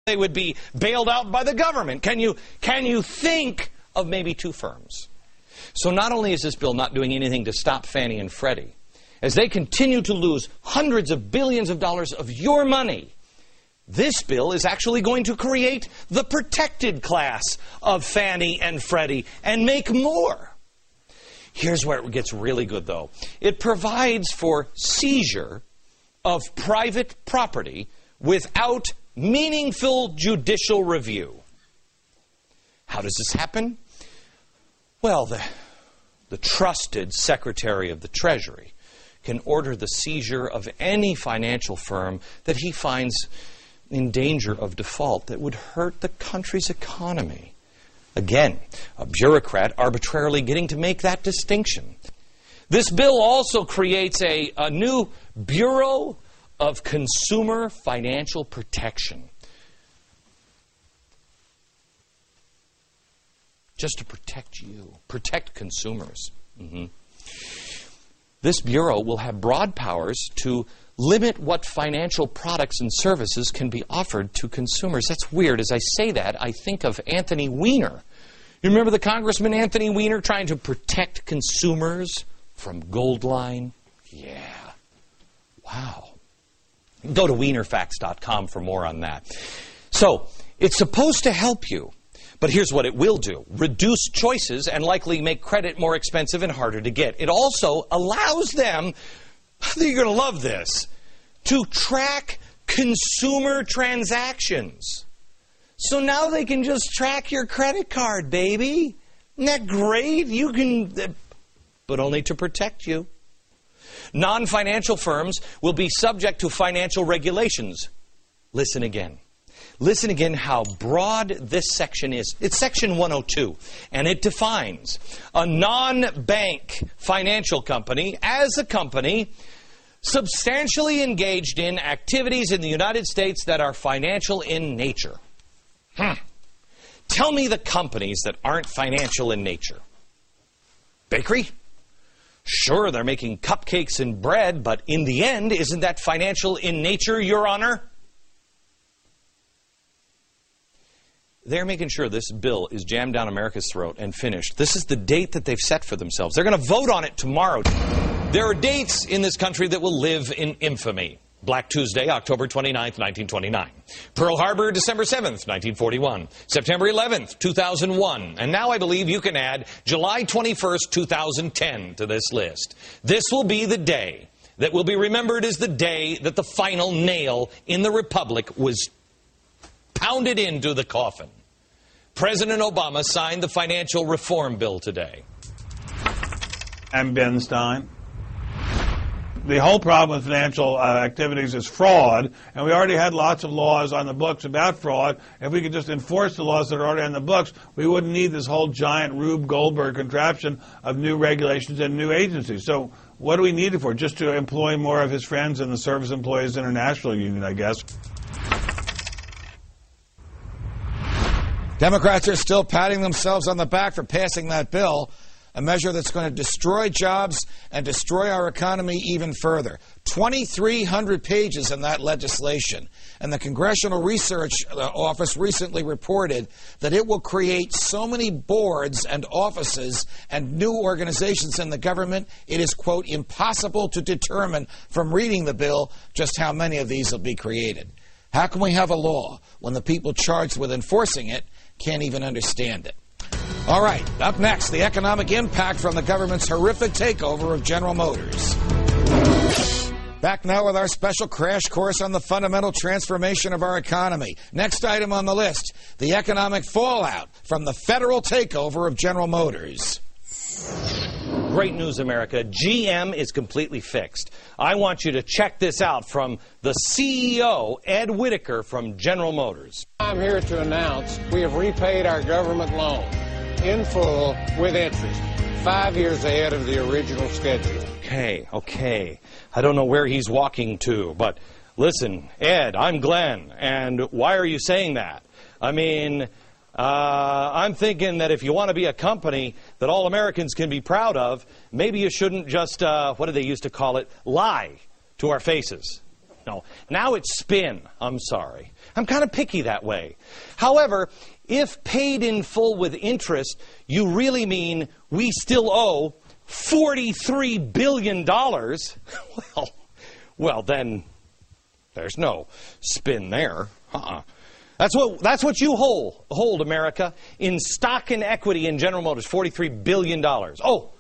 They would be bailed out by the government. Can you think of maybe two firms? So not only is this bill not doing anything to stop Fannie and Freddie, as they continue to lose hundreds of billions of dollars of your money, this bill is actually going to create the protected class of Fannie and Freddie and make more. Here's where it gets really good, though. It provides for seizure of private property without meaningful judicial review. How does this happen? Well, the trusted Secretary of the Treasury can order the seizure of any financial firm that he finds in danger of default that would hurt the country's economy. Again, a bureaucrat arbitrarily getting to make that distinction. This bill also creates a new Bureau of Consumer Financial Protection. Just to protect you, protect consumers. This bureau will have broad powers to limit what financial products and services can be offered to consumers. That's weird. As I say that, I think of Anthony Weiner. You remember the Congressman Anthony Weiner trying to protect consumers from Goldline? Yeah. Wow. Go to wienerfacts.com for more on that. So, it's supposed to help you. But here's what it will do. Reduce choices and likely make credit more expensive and harder to get. It also allows them, you're going to love this, to track consumer transactions. So now they can just track your credit card, baby. Isn't that great? You can, but only to protect you. Non-financial firms will be subject to financial regulations. Listen again. Listen again how broad this section is. It's section 102, and it defines a non-bank financial company as a company substantially engaged in activities in the United States that are financial in nature. Tell me the companies that aren't financial in nature. Bakery? Sure, they're making cupcakes and bread, but in the end, isn't that financial in nature, Your Honor? They're making sure this bill is jammed down America's throat and finished. This is the date that they've set for themselves. They're going to vote on it tomorrow. There are dates in this country that will live in infamy. Black Tuesday, October 29th, 1929. Pearl Harbor, December 7th, 1941. September 11th, 2001. And now I believe you can add July 21st, 2010 to this list. This will be the day that will be remembered as the day that the final nail in the Republic was pounded into the coffin. President Obama signed the financial reform bill today. I'm Ben Stein. The whole problem with financial activities is fraud, and we already had lots of laws on the books about fraud. If we could just enforce the laws that are already on the books, we wouldn't need this whole giant Rube Goldberg contraption of new regulations and new agencies. So what do we need it for? Just to employ more of his friends in the Service Employees International Union, I guess. Democrats are still patting themselves on the back for passing that bill, a measure that's going to destroy jobs and destroy our economy even further. 2,300 pages in that legislation. And the Congressional Research Office recently reported that it will create so many boards and offices and new organizations in the government, it is, quote, impossible to determine from reading the bill just how many of these will be created. How can we have a law when the people charged with enforcing it can't even understand it? All right, up next, the economic impact from the government's horrific takeover of General Motors. Back now with our special crash course on the fundamental transformation of our economy. Next item on the list, the economic fallout from the federal takeover of General Motors. Great news, America. GM is completely fixed. I want you to check this out from the CEO, Ed Whitaker from General Motors. I'm here to announce we have repaid our government loan in full with interest, 5 years ahead of the original schedule. Okay. I don't know where he's walking to, but listen, Ed, I'm Glenn, and why are you saying that? I mean, I'm thinking that if you want to be a company that all Americans can be proud of, maybe you shouldn't just, what do they used to call it, lie to our faces. no. Now it's spin. I'm sorry. I'm kind of picky that way. However, if paid in full with interest, you really mean we still owe $43 billion, well, then there's no spin there. That's what you hold, America, in stock and equity in General Motors, $43 billion. Oh,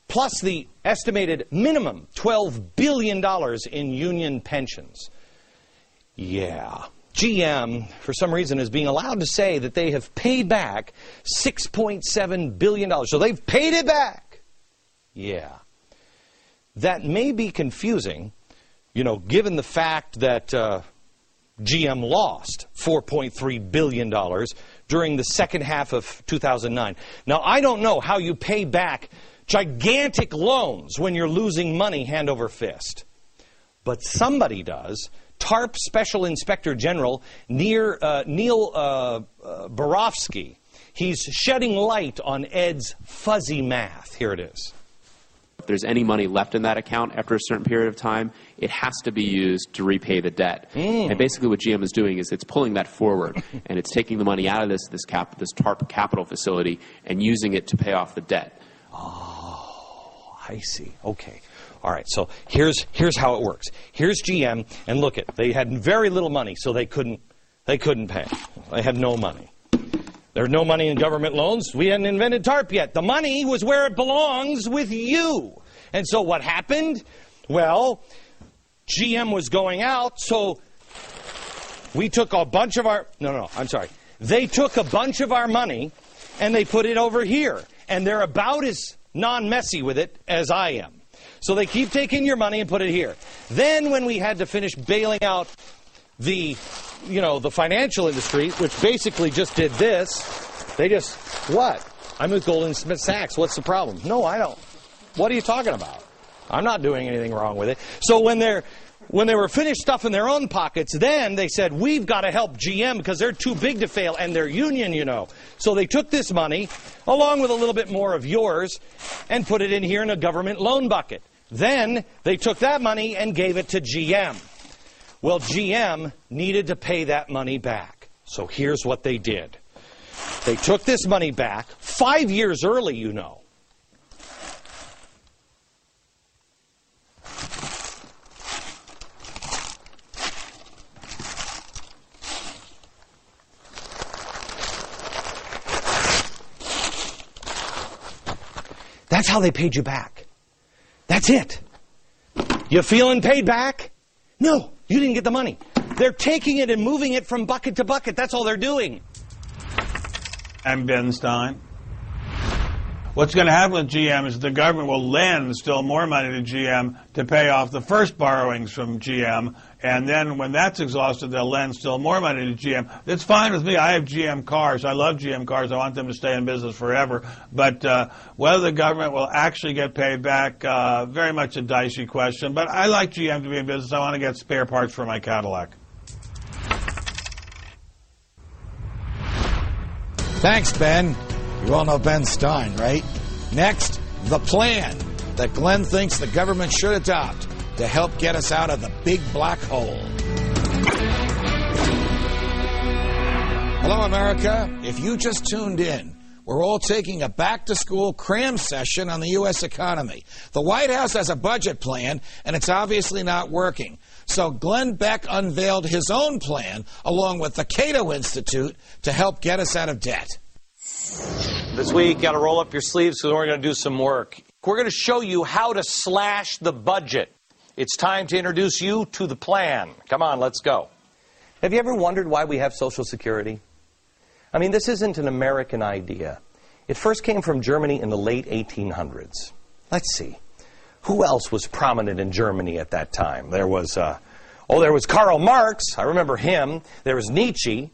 plus the estimated minimum $12 billion in union pensions. Yeah. GM, for some reason, is being allowed to say that they have paid back $6.7 billion. So they've paid it back. Yeah. That may be confusing, you know, given the fact that GM lost $4.3 billion during the second half of 2009. Now, I don't know how you pay back gigantic loans when you're losing money hand over fist. But somebody does. TARP Special Inspector General Neil Borofsky. He's shedding light on Ed's fuzzy math. Here it is. If there's any money left in that account after a certain period of time, it has to be used to repay the debt. And basically what GM is doing is it's pulling that forward, and it's taking the money out of this TARP capital facility and using it to pay off the debt. Oh, I see. Okay. All right, so here's how it works. Here's GM, and look it, they had very little money, so they couldn't pay. They had no money. There was no money in government loans. We hadn't invented TARP yet. The money was where it belongs, with you. And so what happened? Well, GM was going out, so we took a bunch of our... No, I'm sorry. They took a bunch of our money, and they put it over here. And they're about as non-messy with it as I am. So they keep taking your money and put it here. Then when we had to finish bailing out the financial industry, which basically just did this, they just, what? I'm with Goldman Sachs. What's the problem? No, I don't. What are you talking about? I'm not doing anything wrong with it. So when they were finished stuffing their own pockets, then they said, we've got to help GM because they're too big to fail and they're union, you know. So they took this money, along with a little bit more of yours, and put it in here in a government loan bucket. Then they took that money and gave it to GM. Well, GM needed to pay that money back. So here's what they did. They took this money back 5 years early, you know. That's how they paid you back. That's it. You feeling paid back? No, you didn't get the money. They're taking it and moving it from bucket to bucket. That's all they're doing. I'm Ben Stein. What's going to happen with GM is the government will lend still more money to GM to pay off the first borrowings from GM, and then when that's exhausted, they'll lend still more money to GM. It's fine with me. I have GM cars. I love GM cars. I want them to stay in business forever. But whether the government will actually get paid back, very much a dicey question. But I like GM to be in business. I want to get spare parts for my Cadillac. Thanks, Ben. You all know Ben Stein, right? Next, the plan that Glenn thinks the government should adopt to help get us out of the big black hole. Hello, America. If you just tuned in, we're all taking a back-to-school cram session on the U.S. economy. The White House has a budget plan, and it's obviously not working. So Glenn Beck unveiled his own plan, along with the CATO Institute, to help get us out of debt. This week, got to roll up your sleeves because we're going to do some work. We're going to show you how to slash the budget. It's time to introduce you to the plan. Come on, let's go. Have you ever wondered why we have Social Security? I mean, this isn't an American idea. It first came from Germany in the late 1800s. Let's see. Who else was prominent in Germany at that time? There was Karl Marx. I remember him. There was Nietzsche.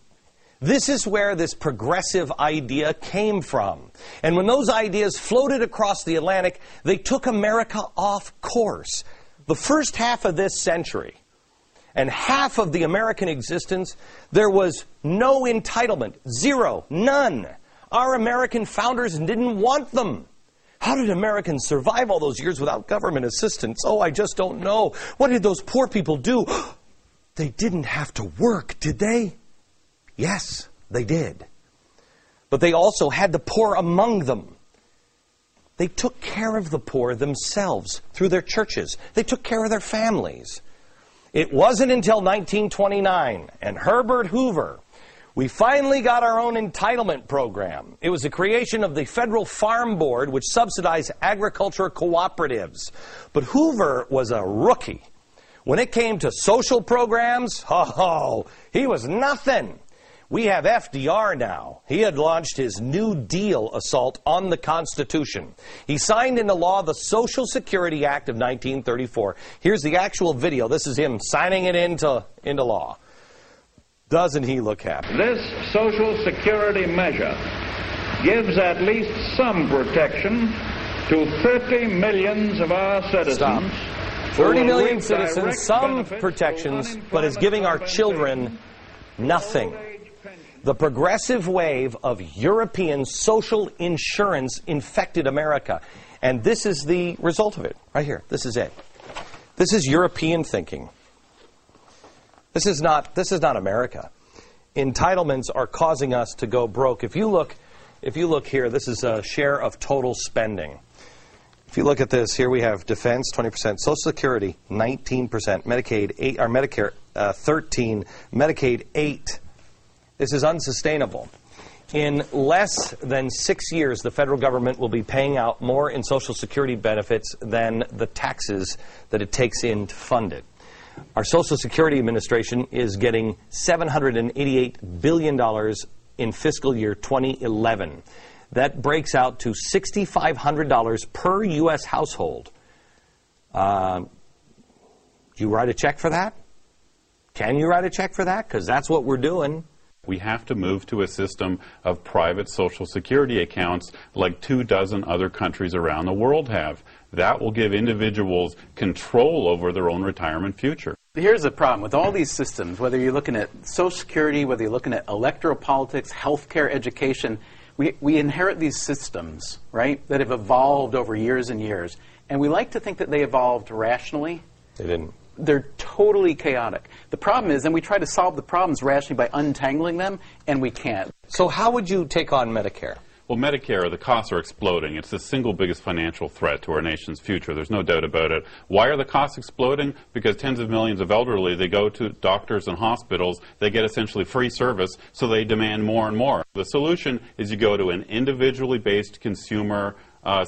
This is where this progressive idea came from. And when those ideas floated across the Atlantic, they took America off course. The first half of this century, and half of the American existence, there was no entitlement. Zero. None. Our American founders didn't want them. How did Americans survive all those years without government assistance? Oh, I just don't know. What did those poor people do? They didn't have to work, did they? Yes, they did. But they also had the poor among them. They took care of the poor themselves through their churches. They took care of their families. It wasn't until 1929 and Herbert Hoover we finally got our own entitlement program. It was the creation of the Federal Farm Board, which subsidized agriculture cooperatives. But Hoover was a rookie. When it came to social programs, he was nothing. We have FDR now. He had launched his New Deal assault on the Constitution. He signed into law the Social Security Act of 1934. Here's the actual video. This is him signing it into law. Doesn't he look happy? This Social Security measure gives at least some protection to 30 million of our citizens. Stop. 30 million citizens, some protections, but is giving our children nothing. The progressive wave of European social insurance infected America. And this is the result of it, right here. This is it. This is European thinking. This is not America. Entitlements are causing us to go broke. If you look here, this is a share of total spending. If you look at this, here we have defense 20%, Social Security 19%, Medicaid 8, or Medicare 13, Medicaid 8. This is unsustainable. In less than 6 years, the federal government will be paying out more in Social Security benefits than the taxes that it takes in to fund it. Our Social Security Administration is getting $788 billion in fiscal year 2011. That breaks out to $6,500 per U.S. household. Do you write a check for that? Can you write a check for that? Because that's what we're doing. We have to move to a system of private Social Security accounts like 24 other countries around the world have. That will give individuals control over their own retirement future. Here's the problem with all these systems, whether you're looking at Social Security, whether you're looking at electoral politics, healthcare, education, we inherit these systems, right, that have evolved over years and years. And we like to think that they evolved rationally. They didn't. They're totally chaotic. The problem is, and we try to solve the problems rationally by untangling them, and we can't. So how would you take on Medicare? Well, Medicare, the costs are exploding. It's the single biggest financial threat to our nation's future. There's no doubt about it. Why are the costs exploding? Because tens of millions of elderly, they go to doctors and hospitals, they get essentially free service, so they demand more and more. The solution is you go to an individually based consumer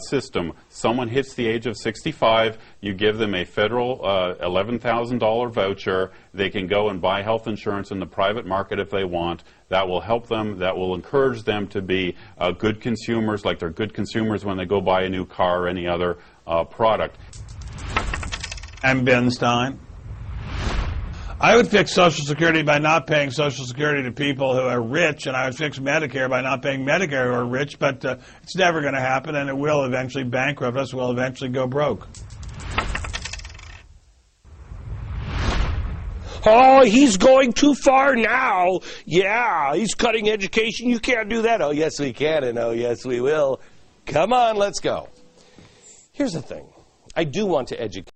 system. Someone hits the age of 65, you give them a federal $11,000 voucher. They can go and buy health insurance in the private market if they want. That will help them. That will encourage them to be good consumers, like they're good consumers when they go buy a new car or any other product. I'm Ben Stein. I would fix Social Security by not paying Social Security to people who are rich, and I would fix Medicare by not paying Medicare who are rich, but it's never going to happen, and it will eventually bankrupt us. We'll eventually go broke. Oh, he's going too far now. Yeah, he's cutting education. You can't do that. Oh, yes, we can, and oh, yes, we will. Come on, let's go. Here's the thing. I do want to educate.